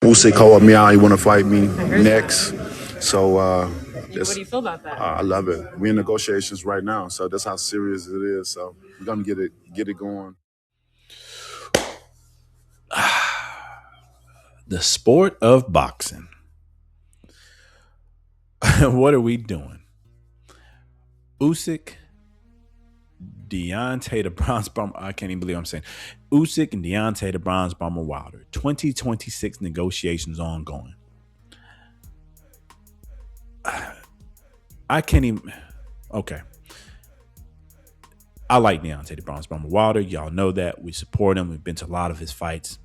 Usyk called me out. He want to fight me next. So What do you feel about that? I love it. We're in negotiations right now, so that's how serious it is. So we're gonna get it going. The sport of boxing. What are we doing? Usyk, Deontay the Bronze Bomber. I can't even believe I'm saying Usyk and Deontay the Bronze Bomber Wilder. 2026 negotiations ongoing. I can't even. Okay. I like Deontay the Bronze Bomber Wilder. Y'all know that. We support him. We've been to a lot of his fights.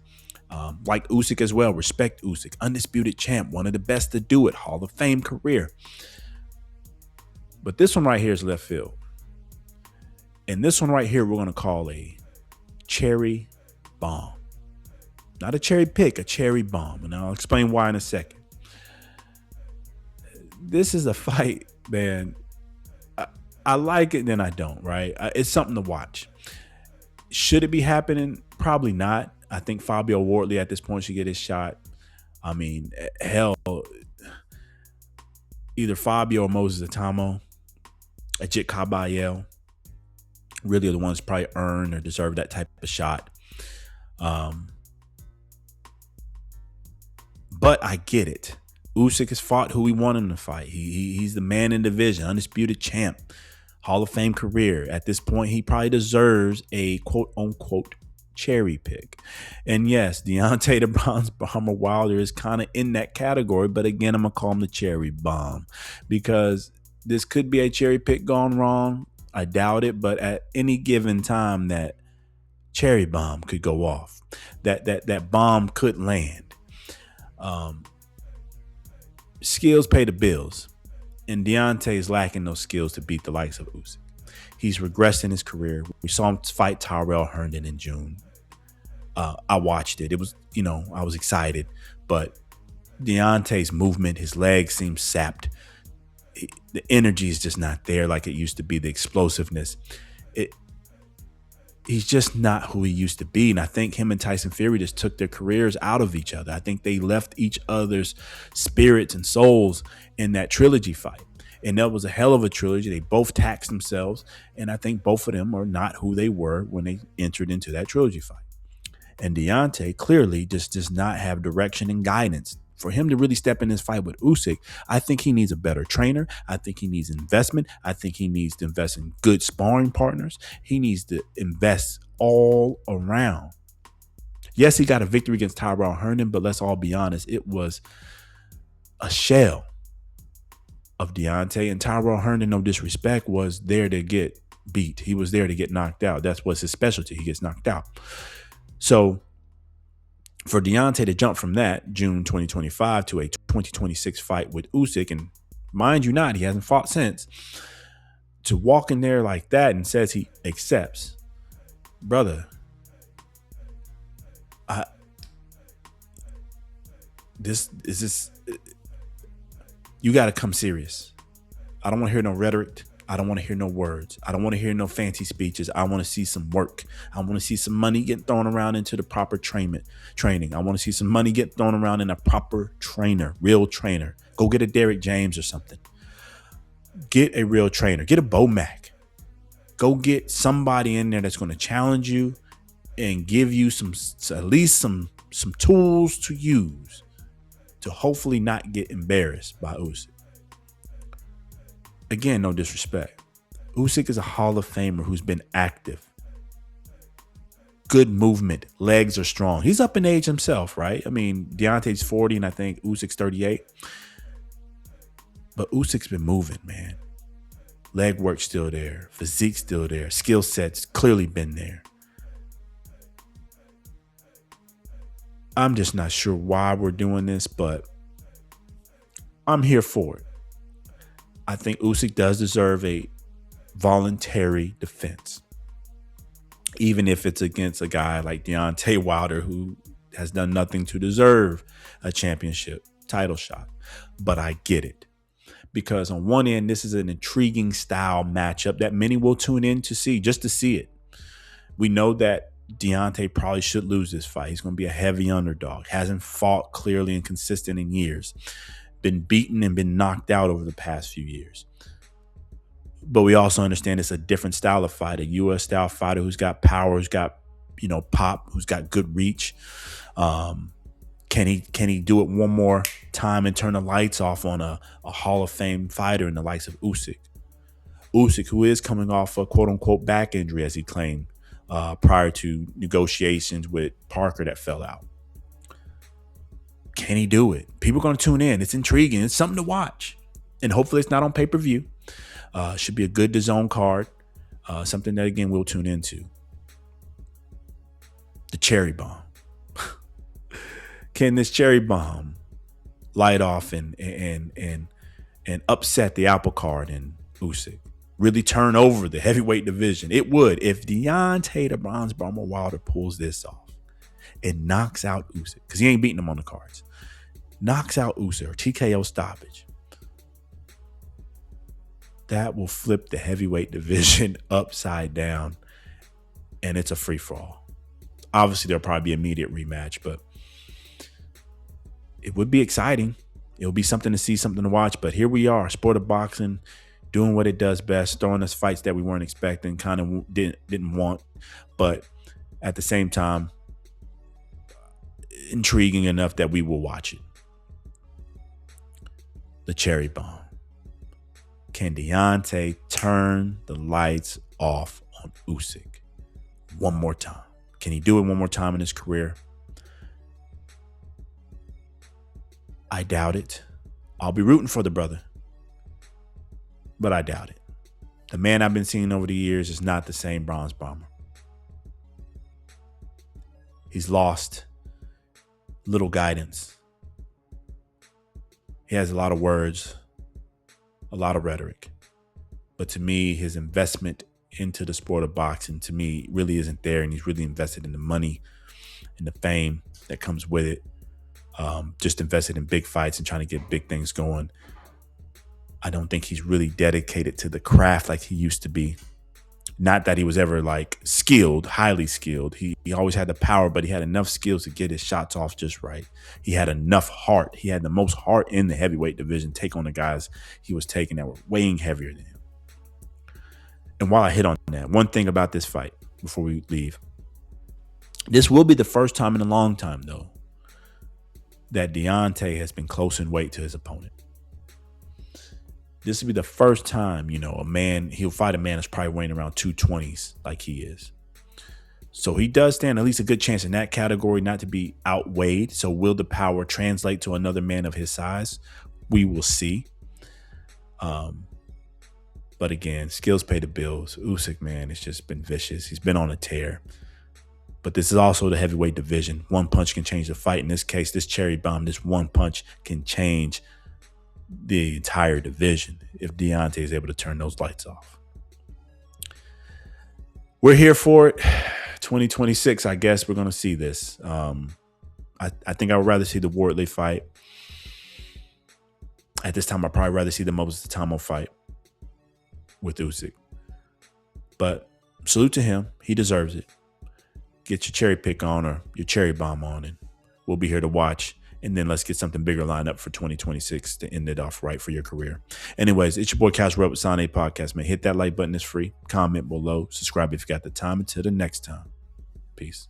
Like Usyk as well. Respect Usyk. Undisputed champ. One of the best to do it. Hall of Fame career. But this one right here is left field. And this one right here we're going to call a cherry bomb. Not a cherry pick, a cherry bomb. And I'll explain why in a second. This is a fight, man. I like it, then I don't, right? It's something to watch. Should it be happening? Probably not. I think Fabio Wardley at this point should get his shot. I mean, hell, either Fabio or Moses Atamo, Ajit Kabayel, really are the ones probably earn or deserve that type of shot. But I get it. Usyk has fought who he wanted to fight. He's the man in the division, undisputed champ, Hall of Fame career. At this point, he probably deserves a quote-unquote cherry pick. And yes, Deontay the Bronze Bomber Wilder is kind of in that category. But again, I'm going to call him the cherry bomb because this could be a cherry pick gone wrong. I doubt it. But at any given time, that cherry bomb could go off. That bomb could land. Skills pay the bills. And Deontay is lacking those skills to beat the likes of Usyk. He's regressed in his career. We saw him fight Tyrell Herndon in June. I watched it. It was, I was excited. But Deontay's movement, his legs seem sapped. The energy is just not there like it used to be. The explosiveness. He's just not who he used to be. And I think him and Tyson Fury just took their careers out of each other. I think they left each other's spirits and souls in that trilogy fight. And that was a hell of a trilogy. They both taxed themselves. And I think both of them are not who they were when they entered into that trilogy fight. And Deontay clearly just does not have direction and guidance. For him to really step in this fight with Usyk, I think he needs a better trainer. I think he needs investment. I think he needs to invest in good sparring partners. He needs to invest all around. Yes, he got a victory against Tyrell Herndon, but let's all be honest, it was a shell of Deontay. And Tyrell Herndon, no disrespect, was there to get beat. He was there to get knocked out. That's what's his specialty. He gets knocked out. So for Deontay to jump from that June 2025 to a 2026 fight with Usyk, and mind you not, he hasn't fought since, to walk in there like that and says he accepts, brother, you got to come serious. I don't want to hear no rhetoric. I don't want to hear no words. I don't want to hear no fancy speeches. I want to see some work. I want to see some money get thrown around into the proper training. I want to see some money get thrown around in a proper trainer, real trainer. Go get a Derek James or something. Get a real trainer. Get a Bo Mack. Go get somebody in there that's going to challenge you and give you at least some tools to use to hopefully not get embarrassed by Usyk. Again, no disrespect. Usyk is a Hall of Famer who's been active. Good movement. Legs are strong. He's up in age himself, right? I mean, Deontay's 40 and I think Usyk's 38. But Usyk's been moving, man. Leg work still there. Physique still there. Skill set's clearly been there. I'm just not sure why we're doing this, but I'm here for it. I think Usyk does deserve a voluntary defense, even if it's against a guy like Deontay Wilder, who has done nothing to deserve a championship title shot. But I get it, because on one end, this is an intriguing style matchup that many will tune in to see, just to see it. We know that Deontay probably should lose this fight. He's going to be a heavy underdog. Hasn't fought clearly and consistent in years. Been beaten and been knocked out over the past few years. But we also understand it's a different style of fight, a U.S. style fighter who's got power, who's got, pop, who's got good reach. Can he do it one more time and turn the lights off on a Hall of Fame fighter in the likes of Usyk? Usyk, who is coming off a quote-unquote back injury, as he claimed, prior to negotiations with Parker that fell out. Can he do it? People are going to tune in. It's intriguing. It's something to watch. And hopefully it's not on pay-per-view. Should be a good DAZN card. Something that, again, we'll tune into. The cherry bomb. Can this cherry bomb light off and upset the apple cart in Usyk? Really turn over the heavyweight division? It would if Deontay the Bronze Bomber Wilder pulls this off. It knocks out Usyk because he ain't beating him on the cards. Knocks out Usyk or TKO stoppage. That will flip the heavyweight division upside down, and it's a free for all. Obviously, there'll probably be an immediate rematch, but it would be exciting. It'll be something to see, something to watch. But here we are, sport of boxing, doing what it does best, throwing us fights that we weren't expecting, kind of didn't want, but at the same time, intriguing enough that we will watch it. The cherry bomb. Can Deontay turn the lights off on Usyk one more time? Can he do it one more time in his career? I doubt it. I'll be rooting for the brother, but I doubt it. The man I've been seeing over the years is not the same Bronze Bomber. He's lost little guidance. He has a lot of words, a lot of rhetoric. But to me, his investment into the sport of boxing, to me, really isn't there. And he's really invested in the money and the fame that comes with it. Just invested in big fights and trying to get big things going. I don't think he's really dedicated to the craft like he used to be. Not that he was ever like skilled, highly skilled. He always had the power, but he had enough skills to get his shots off just right. He had enough heart. He had the most heart in the heavyweight division, take on the guys he was taking that were weighing heavier than him. And while I hit on that, one thing about this fight before we leave, this will be the first time in a long time, though, that Deontay has been close in weight to his opponent. This will be the first time, he'll fight a man that's probably weighing around 220s like he is. So he does stand at least a good chance in that category not to be outweighed. So will the power translate to another man of his size? We will see. But again, skills pay the bills. Usyk, man, it's just been vicious. He's been on a tear. But this is also the heavyweight division. One punch can change the fight. In this case, this cherry bomb, this one punch can change the entire division if Deontay is able to turn those lights off. We're here for it. 2026, I guess we're going to see this. I think I would rather see the Wardley fight. At this time, I'd probably rather see the Moses Tamo fight with Usyk. But salute to him. He deserves it. Get your cherry pick on or your cherry bomb on, and we'll be here to watch. And then let's get something bigger lined up for 2026 to end it off right for your career. Anyways, it's your boy Cash Rep with Sign A Podcast, man. Hit that like button. It's free. Comment below. Subscribe if you got the time. Until the next time. Peace.